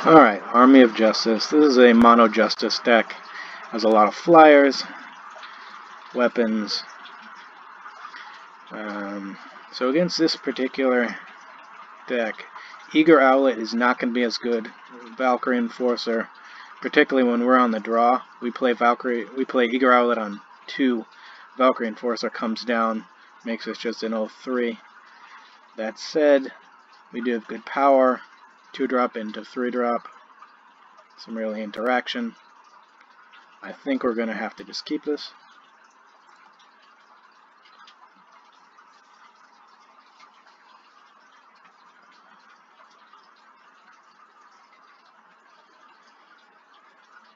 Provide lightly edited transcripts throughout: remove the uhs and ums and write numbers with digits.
Alright, Army of Justice. This is a mono justice deck. Has a lot of flyers, weapons. So against this particular deck, Eager Owlet is not going to be as good. Valkyrie Enforcer, particularly when we're on the draw, we play Eager Owlet on 2. Valkyrie Enforcer comes down, makes us just an 0-3. That said, we do have good power, 2-drop into 3-drop. Some really interaction. I think we're going to have to just keep this.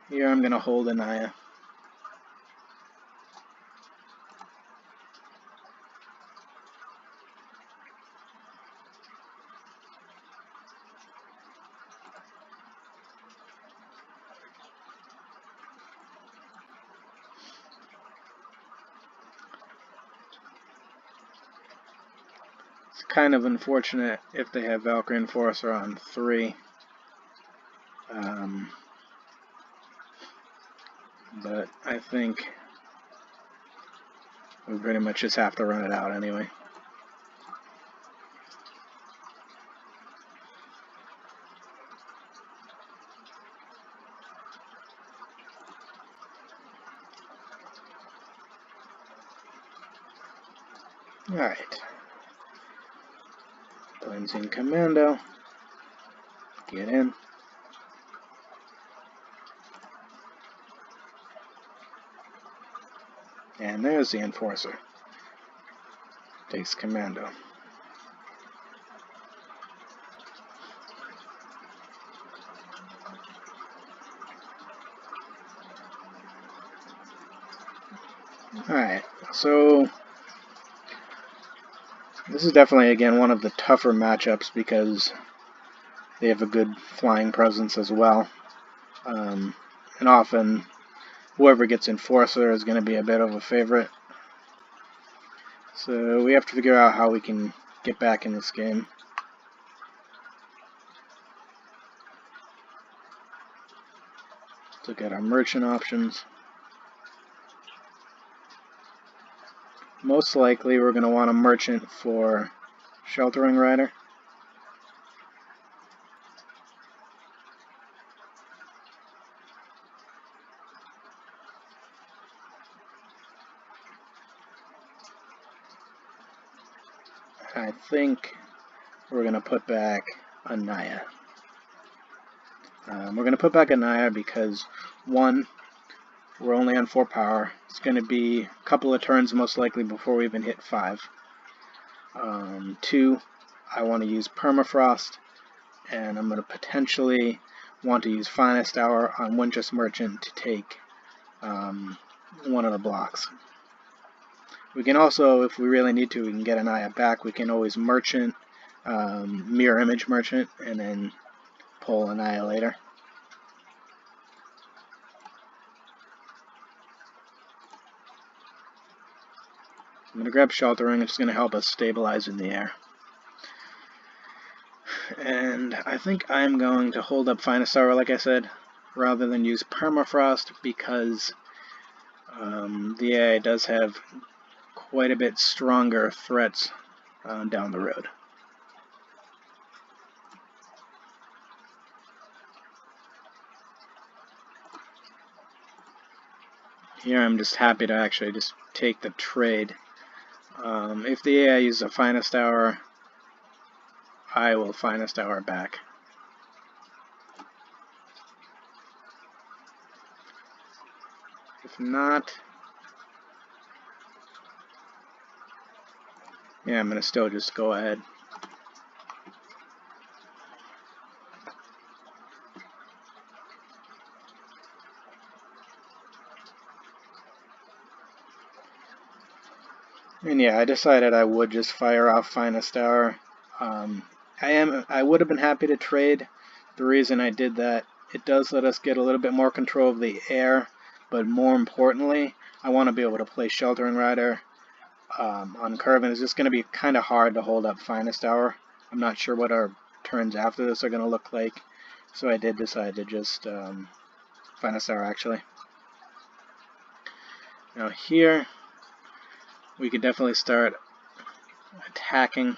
Here I'm going to hold Anaya. It's kind of unfortunate if they have Valkyrie Enforcer on 3. But I think we pretty much just have to run it out anyway. Alright. Benzine Commando. Get in. And there's the Enforcer. Takes Commando. Alright, so this is definitely, again, one of the tougher matchups because they have a good flying presence as well. And often, whoever gets Enforcer is going to be a bit of a favorite. So we have to figure out how we can get back in this game. Let's look at our merchant options. Most likely we're going to want a merchant for Sheltering Rider. I think we're going to put back Anaya. We're going to put back Anaya because, 1, we're only on 4 power. It's going to be a couple of turns most likely before we even hit 5. 2, I want to use Permafrost, and I'm going to potentially want to use Finest Hour on Winchester Merchant to take one of the blocks. We can also, if we really need to, we can get Anaya back. We can always Merchant, Mirror Image Merchant, and then pull Anaya later. I'm going to grab Sheltering. It's going to help us stabilize in the air. And I think I'm going to hold up Finest Hour, like I said, rather than use Permafrost, because the AI does have quite a bit stronger threats down the road. Here I'm just happy to actually just take the trade. If the AI uses a Finest Hour, I will Finest Hour back. If not, yeah, I'm going to still just go ahead. And yeah, I decided I would just fire off Finest Hour. I would have been happy to trade. The reason I did that, it does let us get a little bit more control of the air, but more importantly, I want to be able to play Sheltering Rider on curve, and it's just going to be kind of hard to hold up Finest Hour. I'm not sure what our turns after this are going to look like, So I did decide to just find a star actually. Now here we could definitely start attacking.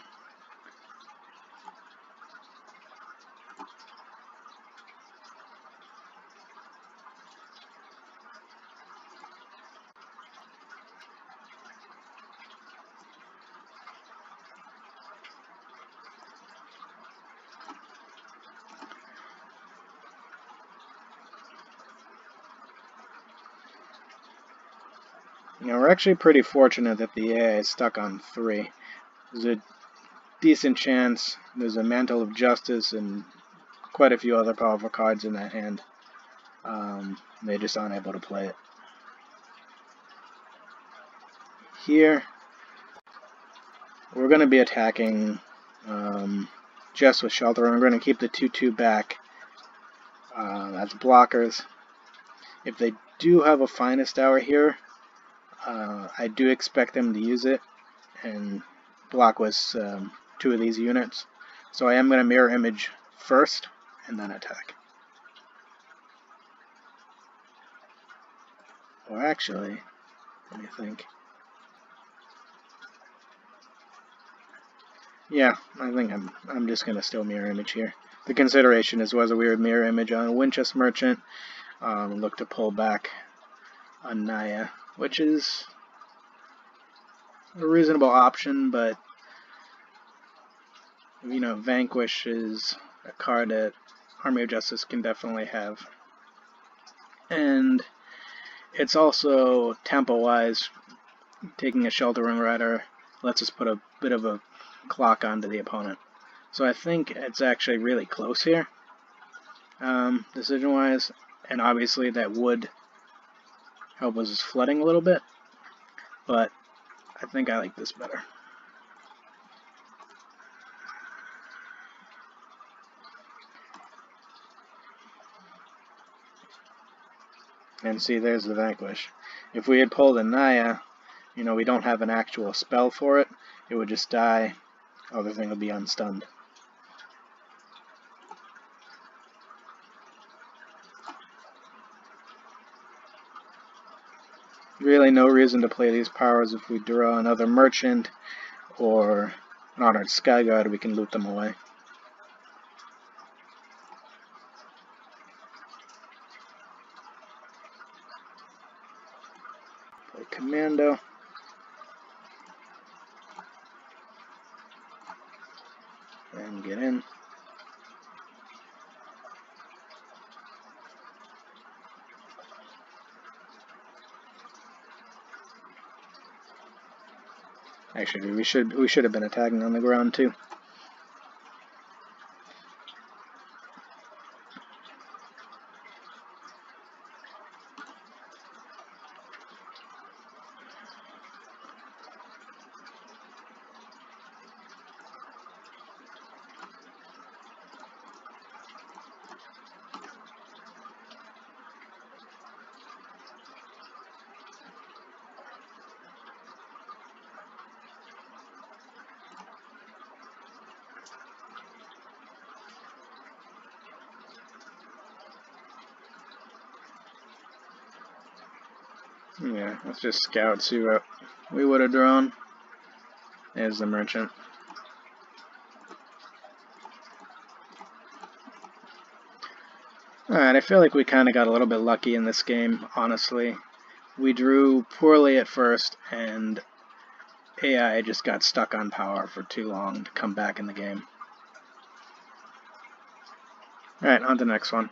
Now we're actually pretty fortunate that the AI is stuck on 3. There's a decent chance there's a Mantle of Justice and quite a few other powerful cards in that hand. They just aren't able to play it. Here, we're going to be attacking just with Shelter, and we're going to keep the 2/2 back as blockers. If they do have a Finest Hour here, I do expect them to use it and block with 2 of these units. So I am going to Mirror Image first and then attack. Or actually, let me think. Yeah, I think I'm just going to still Mirror Image here. The consideration is whether we would Mirror Image on Winchester Merchant, look to pull back on Naya, which is a reasonable option, but you know, Vanquish is a card that Army of Justice can definitely have. And it's also tempo-wise, taking a Shelter Run Rider lets us put a bit of a clock onto the opponent. So I think it's actually really close here, decision-wise, and obviously that would help us flooding a little bit, but I think I like this better. And see, there's the Vanquish. If we had pulled a Naya, you know, we don't have an actual spell for it. It would just die. Other thing would be unstunned. Really no reason to play these powers. If we draw another Merchant or an Honored Skyguard, we can loot them away. Play Commando. And get in. Actually, we should have been attacking on the ground too. Yeah, let's just scout, see what we would have drawn. There's the Merchant. Alright, I feel like we kind of got a little bit lucky in this game, honestly. We drew poorly at first, and AI just got stuck on power for too long to come back in the game. Alright, on to the next one.